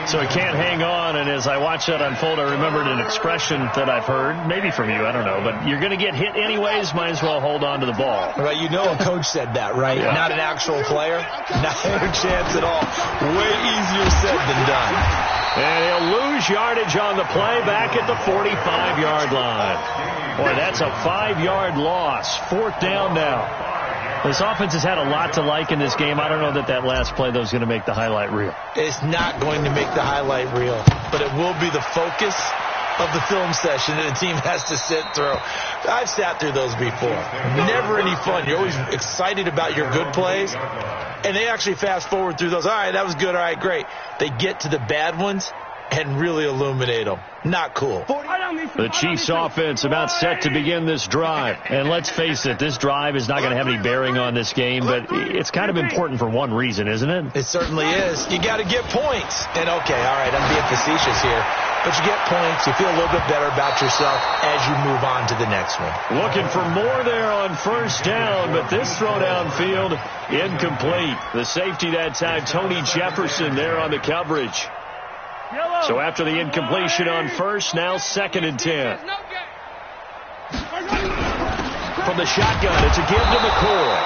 So he can't hang on, and as I watch that unfold, I remembered an expression that I've heard, maybe from you, I don't know, but you're going to get hit anyways, might as well hold on to the ball. Well, you know a coach said that, right? Yeah. Not an actual player. Not a chance at all. Way easier said than done. And he'll lose yardage on the play back at the 45-yard line. Boy, that's a 5-yard loss. Fourth down now. This offense has had a lot to like in this game. I don't know that that last play, though, is going to make the highlight reel. It's not going to make the highlight reel, but it will be the focus of the film session that a team has to sit through. I've sat through those before. Never any fun. You're always excited about your good plays, and they actually fast forward through those. All right, that was good. All right, great. They get to the bad ones and really illuminate them. Not cool. The Chiefs offense about set to begin this drive. And let's face it, this drive is not going to have any bearing on this game, but it's kind of important for one reason, isn't it? It certainly is. You got to get points. And okay, all right, I'm being facetious here, but you get points, you feel a little bit better about yourself as you move on to the next one. Looking for more there on first down, but this throw downfield incomplete. The safety that time, Tony Jefferson there on the coverage. So after the incompletion on first, now 2nd and 10. From the shotgun, it's a give to McCoy.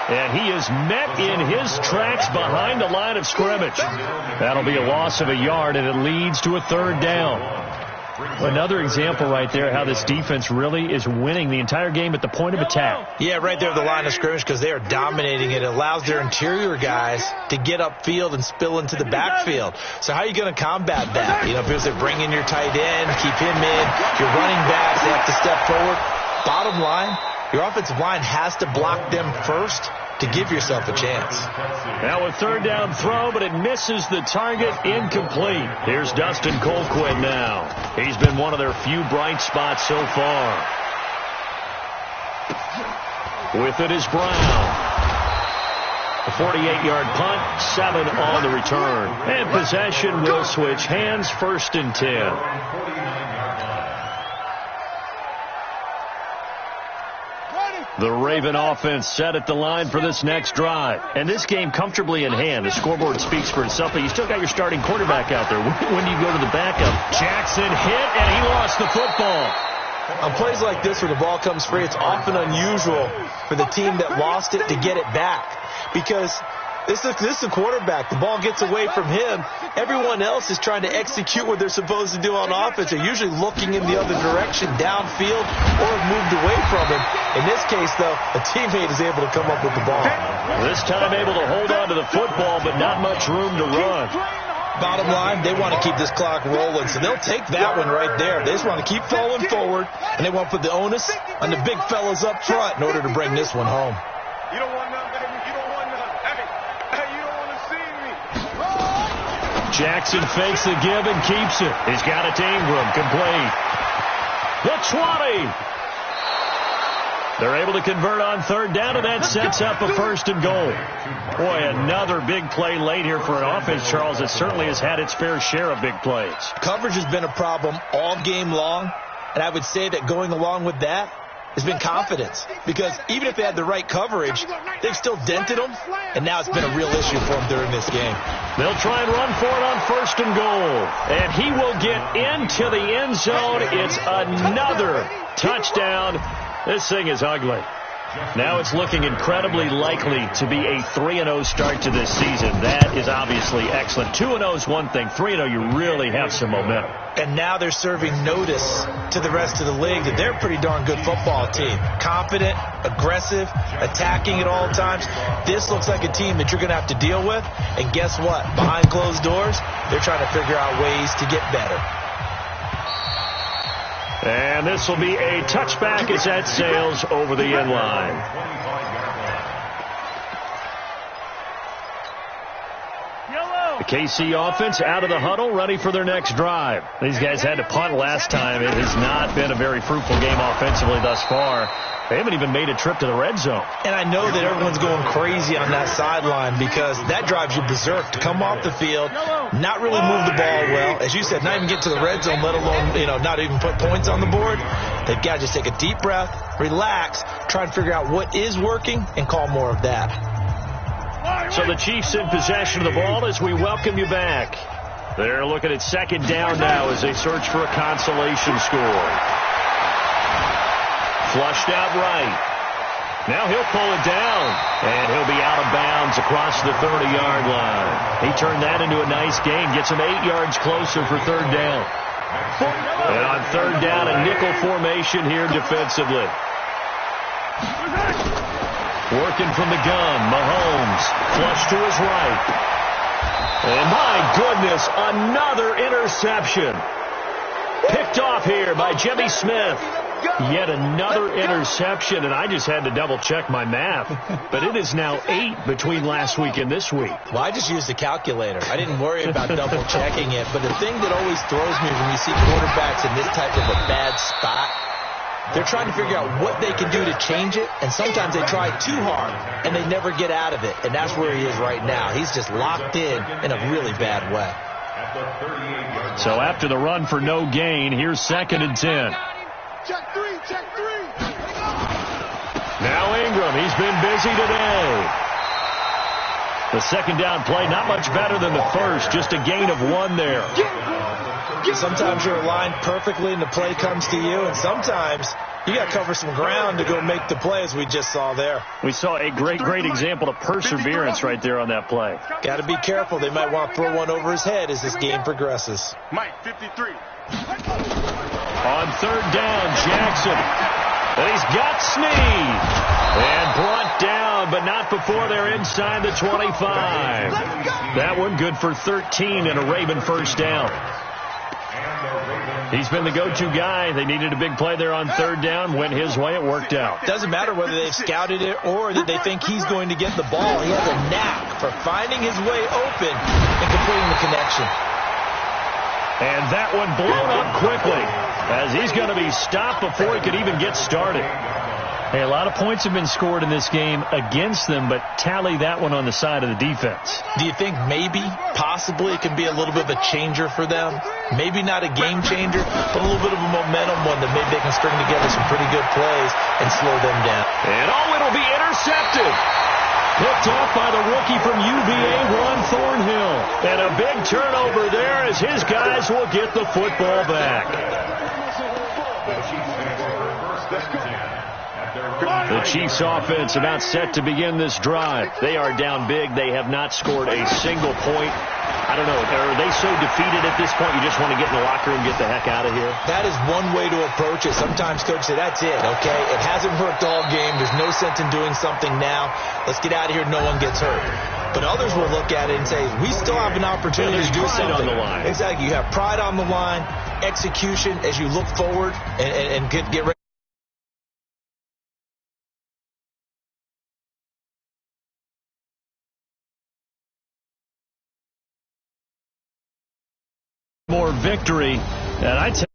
And he is met in his tracks behind the line of scrimmage. That'll be a loss of a yard, and it leads to a third down. Another example right there how this defense really is winning the entire game at the point of attack. Yeah, right there at the line of scrimmage because they are dominating it. It allows their interior guys to get upfield and spill into the backfield. So how are you going to combat that? You know, because they bring in your tight end, keep him in, your running backs, they have to step forward. Bottom line, your offensive line has to block them first to give yourself a chance. Now a third down throw, but it misses the target, incomplete. Here's Dustin Colquitt now. He's been one of their few bright spots so far. With it is Brown. A 48-yard punt, 7 on the return. And possession will switch hands, 1st and 10. The Raven offense set at the line for this next drive. And this game comfortably in hand. The scoreboard speaks for itself, but you still got your starting quarterback out there. When do you go to the backup? Jackson hit, and he lost the football. On plays like this where the ball comes free, it's often unusual for the team that lost it to get it back. Because this is a quarterback. The ball gets away from him. Everyone else is trying to execute what they're supposed to do on offense. They're usually looking in the other direction, downfield, or have moved away from him. In this case, though, a teammate is able to come up with the ball. This time able to hold on to the football, but not much room to run. Bottom line, they want to keep this clock rolling, so they'll take that one right there. They just want to keep falling forward, and they want to put the onus on the big fellas up front in order to bring this one home. You don't want none, baby. You don't want none. Hey, you don't want to see me. Jackson fakes the give and keeps it. He's got it to Ingram, complete. The 20. They're able to convert on third down, and that sets up a 1st and goal. Boy, another big play late here for an offense, Charles, that certainly has had its fair share of big plays. Coverage has been a problem all game long, and I would say that going along with that has been confidence. Because even if they had the right coverage, they've still dented them, and now it's been a real issue for them during this game. They'll try and run for it on 1st and goal. And he will get into the end zone. It's another touchdown. This thing is ugly. Now it's looking incredibly likely to be a 3-0 start to this season. That is obviously excellent. 2-0 is one thing. 3-0, you really have some momentum. And now they're serving notice to the rest of the league that they're a pretty darn good football team. Confident, aggressive, attacking at all times. This looks like a team that you're going to have to deal with. And guess what? Behind closed doors, they're trying to figure out ways to get better. And this will be a touchback as that sails over the end line. KC offense out of the huddle, ready for their next drive. These guys had to punt last time. It has not been a very fruitful game offensively thus far. They haven't even made a trip to the red zone. And I know that everyone's going crazy on that sideline because that drives you berserk to come off the field, not really move the ball well. As you said, not even get to the red zone, let alone, not even put points on the board. They've got to just take a deep breath, relax, try and figure out what is working, and call more of that. So the Chiefs in possession of the ball as we welcome you back. They're looking at second down now as they search for a consolation score. Flushed out right. Now he'll pull it down, and he'll be out of bounds across the 30-yard line. He turned that into a nice gain, gets him 8 yards closer for third down. And on third down, a nickel formation here defensively. Working from the gun, Mahomes, flush to his right. And my goodness, another interception. Picked off here by Jimmy Smith. Yet another interception, and I just had to double-check my math. But it is now 8 between last week and this week. Well, I just used the calculator. I didn't worry about double-checking it. But the thing that always throws me when you see quarterbacks in this type of a bad spot, they're trying to figure out what they can do to change it, and sometimes they try too hard, and they never get out of it. And that's where he is right now. He's just locked in a really bad way. So after the run for no gain, here's 2nd and 10. Check three. Now Ingram, he's been busy today. The second down play, not much better than the first, just a gain of 1 there. Sometimes you're aligned perfectly and the play comes to you, and sometimes you got to cover some ground to go make the play, as we just saw there. We saw a great example of perseverance right there on that play. Got to be careful. They might want to throw one over his head as this game progresses. Mike, 53. On third down, Jackson. And he's got Snead. And brought down, but not before they're inside the 25. That one good for 13 and a Raven first down. He's been the go-to guy. They needed a big play there on third down. Went his way. It worked out. Doesn't matter whether they've scouted it or that they think he's going to get the ball. He has a knack for finding his way open and completing the connection. And that one blown up quickly as he's going to be stopped before he could even get started. Hey, a lot of points have been scored in this game against them, but tally that one on the side of the defense. Do you think maybe, possibly, it can be a little bit of a changer for them? Maybe not a game changer, but a little bit of a momentum one that maybe they can string together some pretty good plays and slow them down. And it'll be intercepted. Picked off by the rookie from UVA, Ron Thornhill. And a big turnover there as his guys will get the football back. The Chiefs offense about set to begin this drive. They are down big. They have not scored a single point. I don't know. Are they so defeated at this point you just want to get in the locker room and get the heck out of here? That is one way to approach it. Sometimes coach say, that's it, okay? It hasn't worked all game. There's no sense in doing something now. Let's get out of here. No one gets hurt. But others will look at it and say, we still have an opportunity to do something. On the line. Exactly. You have pride on the line, execution as you look forward and get ready. More victory, and I tell